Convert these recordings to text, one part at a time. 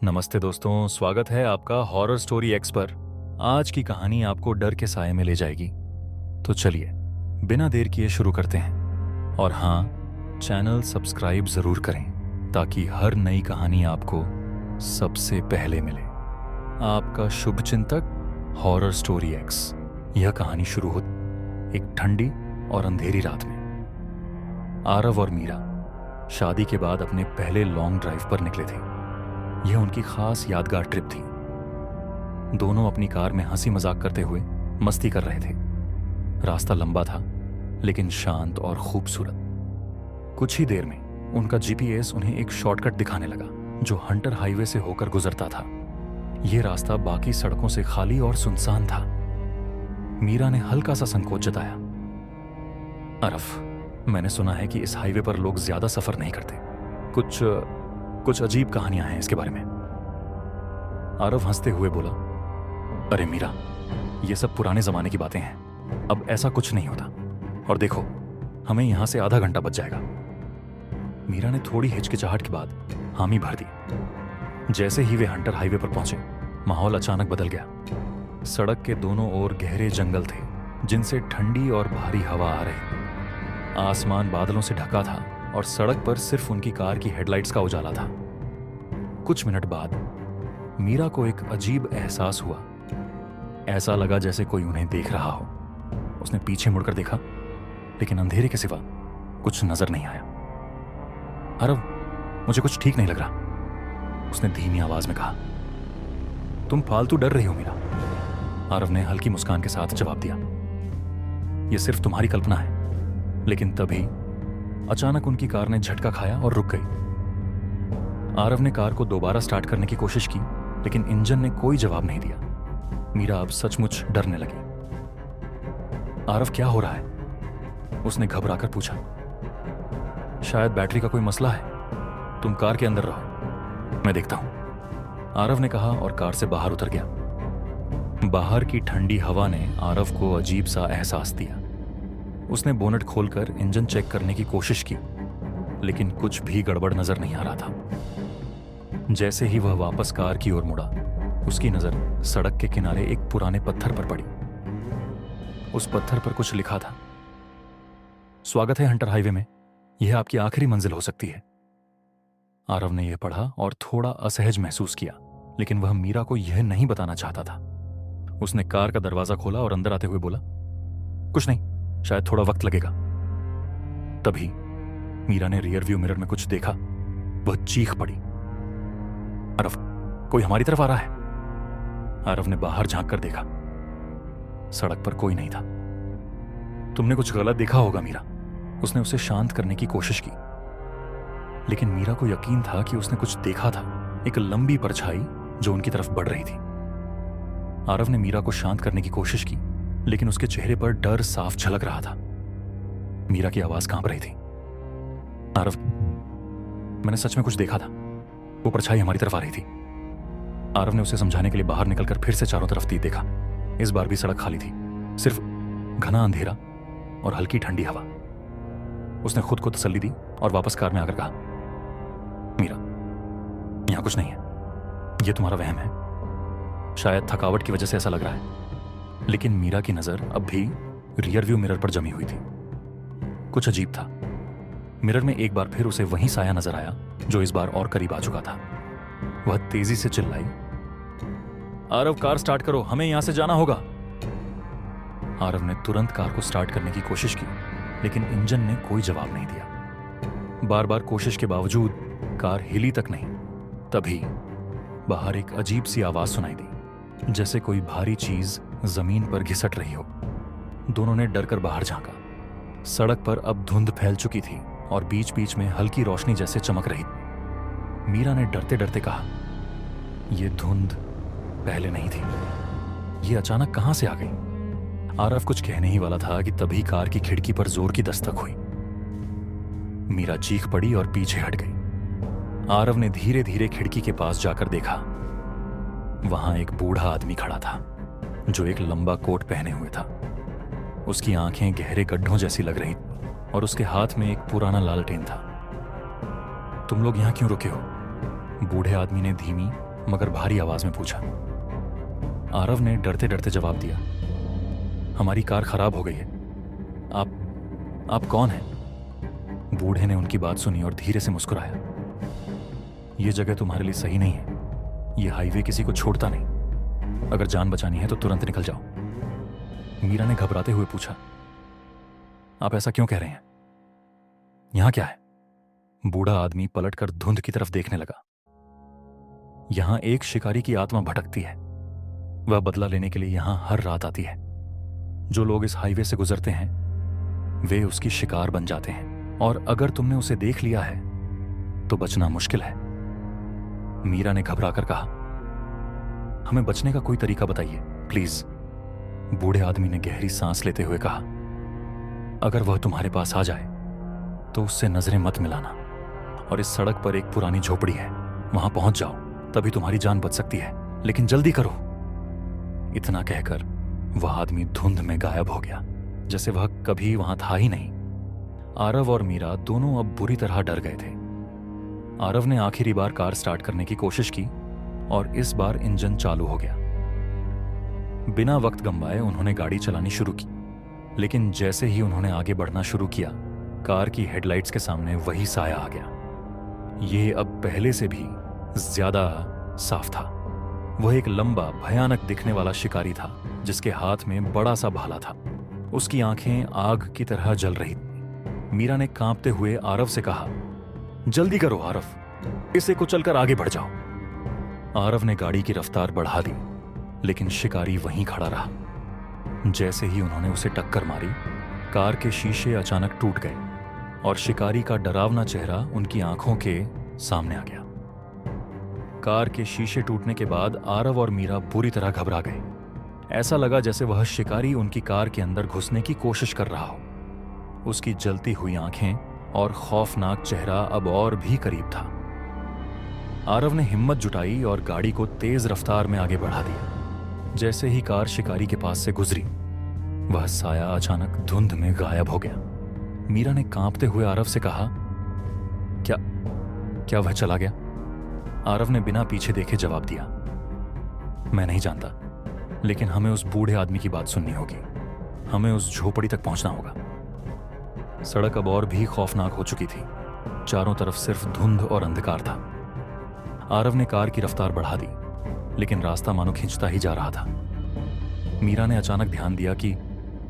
नमस्ते दोस्तों, स्वागत है आपका हॉरर स्टोरी एक्स पर। आज की कहानी आपको डर के साए में ले जाएगी। तो चलिए बिना देर किए शुरू करते हैं। और हाँ, चैनल सब्सक्राइब जरूर करें ताकि हर नई कहानी आपको सबसे पहले मिले। आपका शुभ चिंतक हॉरर स्टोरी एक्स। यह कहानी शुरू होती एक ठंडी और अंधेरी रात में। आरव और मीरा शादी के बाद अपने पहले लॉन्ग ड्राइव पर निकले थे। यह उनकी खास यादगार ट्रिप थी। दोनों अपनी कार में हंसी मजाक करते हुए मस्ती कर रहे थे। रास्ता लंबा था लेकिन शांत और खूबसूरत। कुछ ही देर में उनका जीपीएस उन्हें एक शॉर्टकट दिखाने लगा जो हंटर हाईवे से होकर गुजरता था। यह रास्ता बाकी सड़कों से खाली और सुनसान था। मीरा ने हल्का सा संकोच जताया। अरफ, मैंने सुना है कि इस हाईवे पर लोग ज्यादा सफर नहीं करते। कुछ अजीब कहानियां हैं इसके बारे में। आरव हंसते हुए बोला, अरे मीरा, ये सब पुराने जमाने की बातें हैं। अब ऐसा कुछ नहीं होता। और देखो, हमें यहां से आधा घंटा बच जाएगा। मीरा ने थोड़ी हिचकिचाहट के बाद हामी भर दी। जैसे ही वे हंटर हाईवे पर पहुंचे, माहौल अचानक बदल गया। सड़क के दोनों ओर गहरे जंगल थे जिनसे ठंडी और भारी हवा आ रही। आसमान बादलों से ढका था और सड़क पर सिर्फ उनकी कार की हेडलाइट्स का उजाला था। कुछ मिनट बाद मीरा को एक अजीब एहसास हुआ। ऐसा लगा जैसे कोई उन्हें देख रहा हो। उसने पीछे मुड़कर देखा लेकिन अंधेरे के सिवा कुछ नजर नहीं आया। अरव, मुझे कुछ ठीक नहीं लग रहा, उसने धीमी आवाज में कहा। तुम फालतू डर रही हो मीरा, आरव ने हल्की मुस्कान के साथ जवाब दिया। यह सिर्फ तुम्हारी कल्पना है। लेकिन तभी अचानक उनकी कार ने झटका खाया और रुक गई। आरव ने कार को दोबारा स्टार्ट करने की कोशिश की लेकिन इंजन ने कोई जवाब नहीं दिया। मीरा अब सचमुच डरने लगी। आरव, क्या हो रहा है? उसने घबराकर पूछा। शायद बैटरी का कोई मसला है। तुम कार के अंदर रहो, मैं देखता हूं, आरव ने कहा और कार से बाहर उतर गया। बाहर की ठंडी हवा ने आरव को अजीब सा एहसास दिया। उसने बोनट खोलकर इंजन चेक करने की कोशिश की लेकिन कुछ भी गड़बड़ नजर नहीं आ रहा था। जैसे ही वह वापस कार की ओर मुड़ा, उसकी नजर सड़क के किनारे एक पुराने पत्थर पर पड़ी। उस पत्थर पर कुछ लिखा था। स्वागत है हंटर हाईवे में, यह आपकी आखिरी मंजिल हो सकती है। आरव ने यह पढ़ा और थोड़ा असहज महसूस किया लेकिन वह मीरा को यह नहीं बताना चाहता था। उसने कार का दरवाजा खोला और अंदर आते हुए बोला, कुछ नहीं, शायद थोड़ा वक्त लगेगा। तभी मीरा ने रियर व्यू मिरर में कुछ देखा। वह चीख पड़ी, आरव, कोई हमारी तरफ आ रहा है। आरव ने बाहर झांक कर देखा। सड़क पर कोई नहीं था। तुमने कुछ गलत देखा होगा मीरा, उसने उसे शांत करने की कोशिश की। लेकिन मीरा को यकीन था कि उसने कुछ देखा था, एक लंबी परछाई जो उनकी तरफ बढ़ रही थी। आरव ने मीरा को शांत करने की कोशिश की लेकिन उसके चेहरे पर डर साफ झलक रहा था। मीरा की आवाज कांप रही थी। आरव, मैंने सच में कुछ देखा था, वो परछाई हमारी तरफ आ रही थी। आरव ने उसे समझाने के लिए बाहर निकलकर फिर से चारों तरफ देखा। इस बार भी सड़क खाली थी, सिर्फ घना अंधेरा और हल्की ठंडी हवा। उसने खुद को तसल्ली दी और वापस कार में आकर कहा, मीरा, यहां कुछ नहीं है, यह तुम्हारा वहम है। शायद थकावट की वजह से ऐसा लग रहा है। लेकिन मीरा की नजर अब भी रियर व्यू मिरर पर जमी हुई थी। कुछ अजीब था। मिरर में एक बार फिर उसे वही साया नजर आया जो इस बार और करीब आ चुका था। वह तेजी से चिल्लाई, आरव, कार स्टार्ट करो, हमें यहां से जाना होगा। आरव ने तुरंत कार को स्टार्ट करने की कोशिश की लेकिन इंजन ने कोई जवाब नहीं दिया। बार बार कोशिश के बावजूद कार हिली तक नहीं। तभी बाहर एक अजीब सी आवाज सुनाई दी, जैसे कोई भारी चीज जमीन पर घिसट रही हो। दोनों ने डरकर बाहर झांका। सड़क पर अब धुंध फैल चुकी थी और बीच बीच में हल्की रोशनी जैसे चमक रही थी। मीरा ने डरते डरते कहा, यह धुंध पहले नहीं थी, यह अचानक कहां से आ गई। आरव कुछ कहने ही वाला था कि तभी कार की खिड़की पर जोर की दस्तक हुई। मीरा चीख पड़ी और पीछे हट गई। आरव ने धीरे धीरे खिड़की के पास जाकर देखा। वहां एक बूढ़ा आदमी खड़ा था जो एक लंबा कोट पहने हुए था। उसकी आंखें गहरे गड्ढों जैसी लग रही और उसके हाथ में एक पुराना लालटेन था। तुम लोग यहां क्यों रुके हो? बूढ़े आदमी ने धीमी मगर भारी आवाज में पूछा। आरव ने डरते डरते जवाब दिया, हमारी कार खराब हो गई है। आप कौन हैं? बूढ़े ने उनकी बात सुनी और धीरे से मुस्कुराया। यह जगह तुम्हारे लिए सही नहीं है। यह हाईवे किसी को छोड़ता नहीं। अगर जान बचानी है तो तुरंत निकल जाओ। मीरा ने घबराते हुए पूछा, आप ऐसा क्यों कह रहे हैं? यहां क्या है? बूढ़ा आदमी पलटकर धुंध की तरफ देखने लगा। यहां एक शिकारी की आत्मा भटकती है। वह बदला लेने के लिए यहां हर रात आती है। जो लोग इस हाईवे से गुजरते हैं वे उसकी शिकार बन जाते हैं, और अगर तुमने उसे देख लिया है तो बचना मुश्किल है। मीरा ने घबराकर कहा, हमें बचने का कोई तरीका बताइए प्लीज। बूढ़े आदमी ने गहरी सांस लेते हुए कहा, अगर वह तुम्हारे पास आ जाए तो उससे नजरें मत मिलाना, और इस सड़क पर एक पुरानी झोपड़ी है, वहां पहुंच जाओ, तभी तुम्हारी जान बच सकती है, लेकिन जल्दी करो। इतना कहकर वह आदमी धुंध में गायब हो गया, जैसे वह कभी वहां था ही नहीं। आरव और मीरा दोनों अब बुरी तरह डर गए थे। आरव ने आखिरी बार कार स्टार्ट करने की कोशिश की और इस बार इंजन चालू हो गया। बिना वक्त गंवाए उन्होंने गाड़ी चलानी शुरू की, लेकिन जैसे ही उन्होंने आगे बढ़ना शुरू किया, कार की हेडलाइट्स के सामने वही साया आ गया। यह अब पहले से भी ज्यादा साफ था। वह एक लंबा, भयानक दिखने वाला शिकारी था, जिसके हाथ में बड़ा सा भाला था। उसकी आंखें आग की तरह जल रही थी। मीरा ने कांपते हुए आरव से कहा, जल्दी करो आरव, इसे कुचलकर आगे बढ़ जाओ। आरव ने गाड़ी की रफ्तार बढ़ा दी, लेकिन शिकारी वहीं खड़ा रहा। जैसे ही उन्होंने उसे टक्कर मारी, कार के शीशे अचानक टूट गए और शिकारी का डरावना चेहरा उनकी आंखों के सामने आ गया। कार के शीशे टूटने के बाद आरव और मीरा बुरी तरह घबरा गए। ऐसा लगा जैसे वह शिकारी उनकी कार के अंदर घुसने की कोशिश कर रहा हो। उसकी जलती हुई आंखें और खौफनाक चेहरा अब और भी करीब था। आरव ने हिम्मत जुटाई और गाड़ी को तेज रफ्तार में आगे बढ़ा दिया। जैसे ही कार शिकारी के पास से गुजरी, वह साया अचानक धुंध में गायब हो गया। मीरा ने कांपते हुए आरव से कहा, क्या वह चला गया? आरव ने बिना पीछे देखे जवाब दिया, मैं नहीं जानता, लेकिन हमें उस बूढ़े आदमी की बात सुननी होगी। हमें उस झोपड़ी तक पहुंचना होगा। सड़क अब और भी खौफनाक हो चुकी थी। चारों तरफ सिर्फ धुंध और अंधकार था। आरव ने कार की रफ्तार बढ़ा दी, लेकिन रास्ता मानो खिंचता ही जा रहा था। मीरा ने अचानक ध्यान दिया कि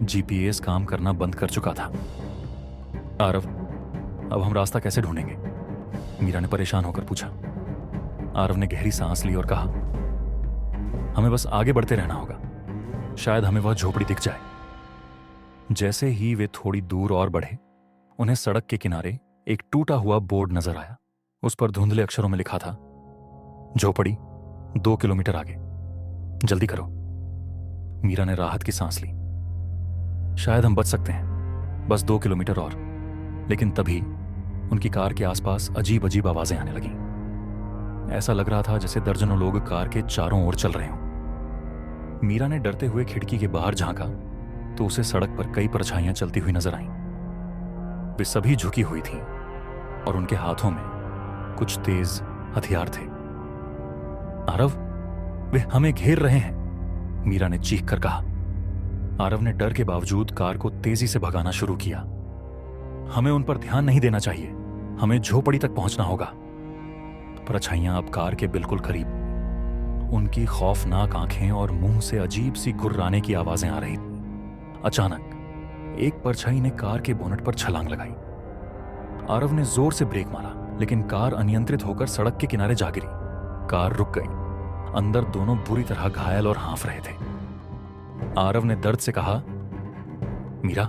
जीपीएस काम करना बंद कर चुका था। आरव, अब हम रास्ता कैसे ढूंढेंगे? मीरा ने परेशान होकर पूछा। आरव ने गहरी सांस ली और कहा, हमें बस आगे बढ़ते रहना होगा, शायद हमें वह झोपड़ी दिख जाए। जैसे ही वे थोड़ी दूर और बढ़े, उन्हें सड़क के किनारे एक टूटा हुआ बोर्ड नजर आया। उस पर धुंधले अक्षरों में लिखा था, झोपड़ी 2 किलोमीटर आगे, जल्दी करो। मीरा ने राहत की सांस ली। शायद हम बच सकते हैं, बस 2 किलोमीटर और। लेकिन तभी उनकी कार के आसपास अजीब अजीब आवाजें आने लगीं। ऐसा लग रहा था जैसे दर्जनों लोग कार के चारों ओर चल रहे हों। मीरा ने डरते हुए खिड़की के बाहर झांका तो उसे सड़क पर कई परछाइयां चलती हुई नजर आईं। वे सभी झुकी हुई थीं और उनके हाथों में कुछ तेज हथियार थे। आरव, वे हमें घेर रहे हैं, मीरा ने चीख कर कहा। आरव ने डर के बावजूद कार को तेजी से भगाना शुरू किया। हमें उन पर ध्यान नहीं देना चाहिए, हमें झोपड़ी तक पहुंचना होगा। परछाइयां अब कार के बिल्कुल करीब। उनकी खौफनाक आंखें और मुंह से अजीब सी गुर्राने की आवाजें आ रही थीं। अचानक एक परछाई ने कार के बोनट पर छलांग लगाई। आरव ने जोर से ब्रेक मारा, लेकिन कार अनियंत्रित होकर सड़क के किनारे जा गिरी। कार रुक गई। अंदर दोनों बुरी तरह घायल और हाँफ रहे थे। आरव ने दर्द से कहा, मीरा,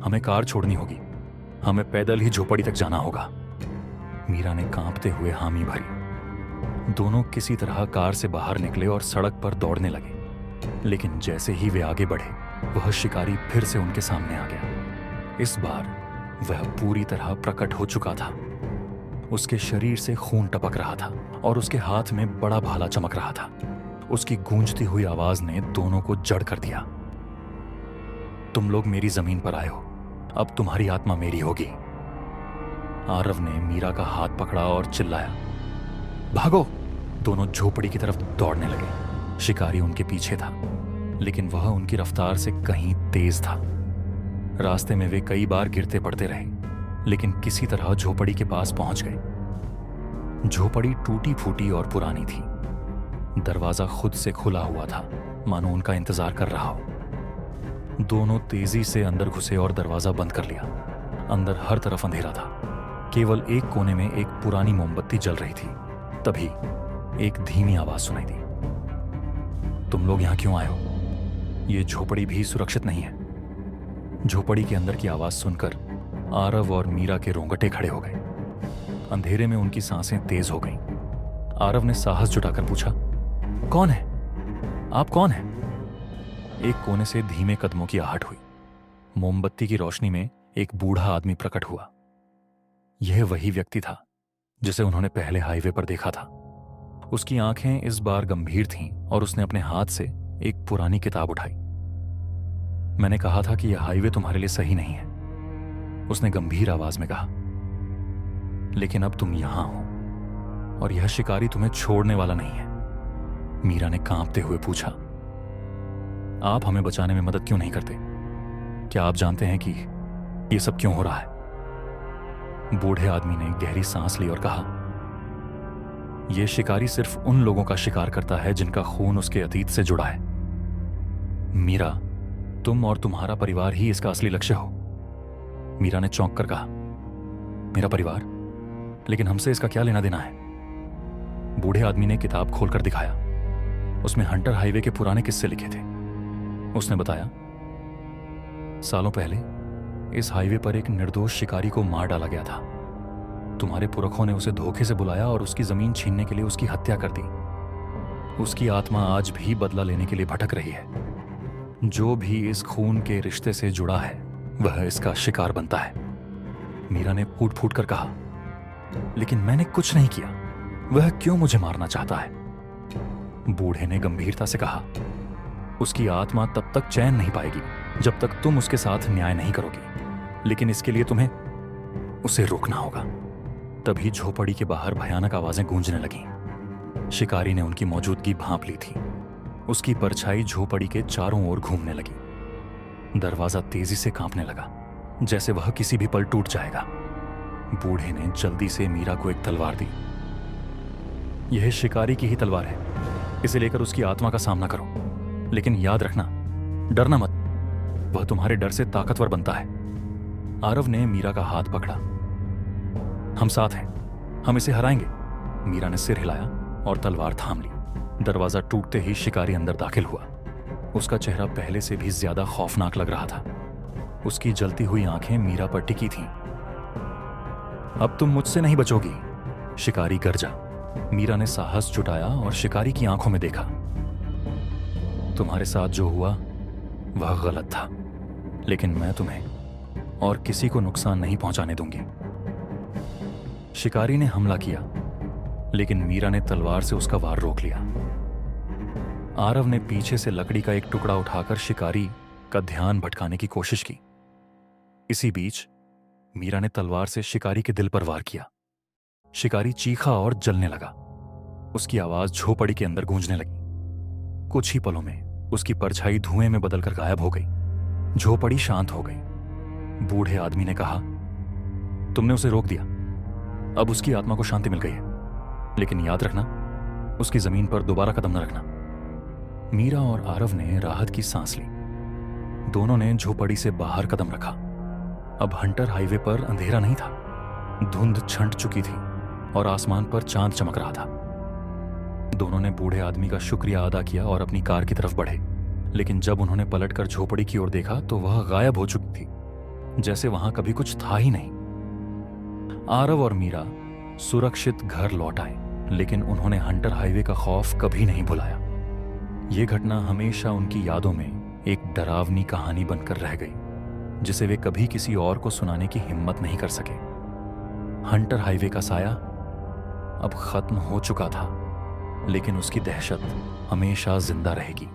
हमें कार छोड़नी होगी, हमें पैदल ही झोपड़ी तक जाना होगा। मीरा ने कांपते हुए हामी भरी। दोनों किसी तरह कार से बाहर निकले और सड़क पर दौड़ने लगे। लेकिन जैसे ही वे आगे बढ़े, वह शिकारी फिर से उनके सामने आ गया। इस बार वह पूरी तरह प्रकट हो चुका था। उसके शरीर से खून टपक रहा था और उसके हाथ में बड़ा भाला चमक रहा था। उसकी गूंजती हुई आवाज ने दोनों को जड़ कर दिया। तुम लोग मेरी जमीन पर आए हो, अब तुम्हारी आत्मा मेरी होगी। आरव ने मीरा का हाथ पकड़ा और चिल्लाया, भागो, दोनों झोपड़ी की तरफ दौड़ने लगे। शिकारी उनके पीछे था, लेकिन वह उनकी रफ्तार से कहीं तेज था। रास्ते में वे कई बार गिरते पड़ते रहे, लेकिन किसी तरह झोपड़ी के पास पहुंच गए। झोपड़ी टूटी फूटी और पुरानी थी। दरवाजा खुद से खुला हुआ था, मानो उनका इंतजार कर रहा हो। दोनों तेजी से अंदर घुसे और दरवाजा बंद कर लिया। अंदर हर तरफ अंधेरा था। केवल एक कोने में एक पुरानी मोमबत्ती जल रही थी। तभी एक धीमी आवाज सुनाई दी। तुम लोग यहां क्यों आए हो? यह झोपड़ी भी सुरक्षित नहीं है। झोपड़ी के अंदर की आवाज सुनकर आरव और मीरा के रोंगटे खड़े हो गए। अंधेरे में उनकी सांसें तेज हो गईं। आरव ने साहस जुटाकर पूछा, कौन है? आप कौन हैं? एक कोने से धीमे कदमों की आहट हुई। मोमबत्ती की रोशनी में एक बूढ़ा आदमी प्रकट हुआ। यह वही व्यक्ति था जिसे उन्होंने पहले हाईवे पर देखा था। उसकी आंखें इस बार गंभीर थीं और उसने अपने हाथ से एक पुरानी किताब उठाई। मैंने कहा था कि यह हाईवे तुम्हारे लिए सही नहीं है, उसने गंभीर आवाज में कहा, लेकिन अब तुम यहां हो और यह शिकारी तुम्हें छोड़ने वाला नहीं है। मीरा ने कांपते हुए पूछा, आप हमें बचाने में मदद क्यों नहीं करते? क्या आप जानते हैं कि यह सब क्यों हो रहा है? बूढ़े आदमी ने गहरी सांस ली और कहा, यह शिकारी सिर्फ उन लोगों का शिकार करता है जिनका खून उसके अतीत से जुड़ा है। मीरा, तुम और तुम्हारा परिवार ही इसका असली लक्ष्य हो। मीरा ने चौंक कर कहा, मेरा परिवार? लेकिन हमसे इसका क्या लेना देना है? बूढ़े आदमी ने किताब खोलकर दिखाया। उसमें हंटर हाईवे के पुराने किस्से लिखे थे। उसने बताया, सालों पहले इस हाईवे पर एक निर्दोष शिकारी को मार डाला गया था। तुम्हारे पुरखों ने उसे धोखे से बुलाया और उसकी जमीन छीनने के लिए उसकी हत्या कर दी। उसकी आत्मा आज भी बदला लेने के लिए भटक रही है। जो भी इस खून के रिश्ते से जुड़ा है वह इसका शिकार बनता है। मीरा ने फूट फूट कर कहा, लेकिन मैंने कुछ नहीं किया, वह क्यों मुझे मारना चाहता है? बूढ़े ने गंभीरता से कहा, उसकी आत्मा तब तक चैन नहीं पाएगी जब तक तुम उसके साथ न्याय नहीं करोगी, लेकिन इसके लिए तुम्हें उसे रोकना होगा। तभी झोपड़ी के बाहर भयानक आवाजें गूंजने लगीं। शिकारी ने उनकी मौजूदगी भांप ली थी। उसकी परछाई झोपड़ी के चारों ओर घूमने लगी। दरवाजा तेजी से कांपने लगा, जैसे वह किसी भी पल टूट जाएगा। बूढ़े ने जल्दी से मीरा को एक तलवार दी। यह शिकारी की ही तलवार है, इसे लेकर उसकी आत्मा का सामना करो, लेकिन याद रखना, डरना मत, वह तुम्हारे डर से ताकतवर बनता है। आरव ने मीरा का हाथ पकड़ा। हम साथ हैं, हम इसे हराएंगे। मीरा ने सिर हिलाया और तलवार थाम ली। दरवाजा टूटते ही शिकारी अंदर दाखिल हुआ। उसका चेहरा पहले से भी ज्यादा खौफनाक लग रहा था। उसकी जलती हुई आंखें मीरा पर टिकी थीं। अब तुम मुझसे नहीं बचोगी, शिकारी गरजा। मीरा ने साहस जुटाया और शिकारी की आंखों में देखा। तुम्हारे साथ जो हुआ वह गलत था, लेकिन मैं तुम्हें और किसी को नुकसान नहीं पहुंचाने दूंगी। शिकारी ने हमला किया, लेकिन मीरा ने तलवार से उसका वार रोक लिया। आरव ने पीछे से लकड़ी का एक टुकड़ा उठाकर शिकारी का ध्यान भटकाने की कोशिश की। इसी बीच मीरा ने तलवार से शिकारी के दिल पर वार किया। शिकारी चीखा और जलने लगा। उसकी आवाज झोपड़ी के अंदर गूंजने लगी। कुछ ही पलों में उसकी परछाई धुएं में बदलकर गायब हो गई। झोपड़ी शांत हो गई। बूढ़े आदमी ने कहा, तुमने उसे रोक दिया, अब उसकी आत्मा को शांति मिल गई है, लेकिन याद रखना, उसकी जमीन पर दोबारा कदम न रखना। मीरा और आरव ने राहत की सांस ली। दोनों ने झोपड़ी से बाहर कदम रखा। अब हंटर हाईवे पर अंधेरा नहीं था। धुंध छंट चुकी थी और आसमान पर चांद चमक रहा था। दोनों ने बूढ़े आदमी का शुक्रिया अदा किया और अपनी कार की तरफ बढ़े, लेकिन जब उन्होंने पलटकर झोपड़ी की ओर देखा तो वह गायब हो चुकी थी, जैसे वहां कभी कुछ था ही नहीं। आरव और मीरा सुरक्षित घर लौट आए, लेकिन उन्होंने हंटर हाईवे का खौफ कभी नहीं भुलाया। यह घटना हमेशा उनकी यादों में एक डरावनी कहानी बनकर रह गई, जिसे वे कभी किसी और को सुनाने की हिम्मत नहीं कर सके। हंटर हाईवे का साया अब खत्म हो चुका था, लेकिन उसकी दहशत हमेशा जिंदा रहेगी।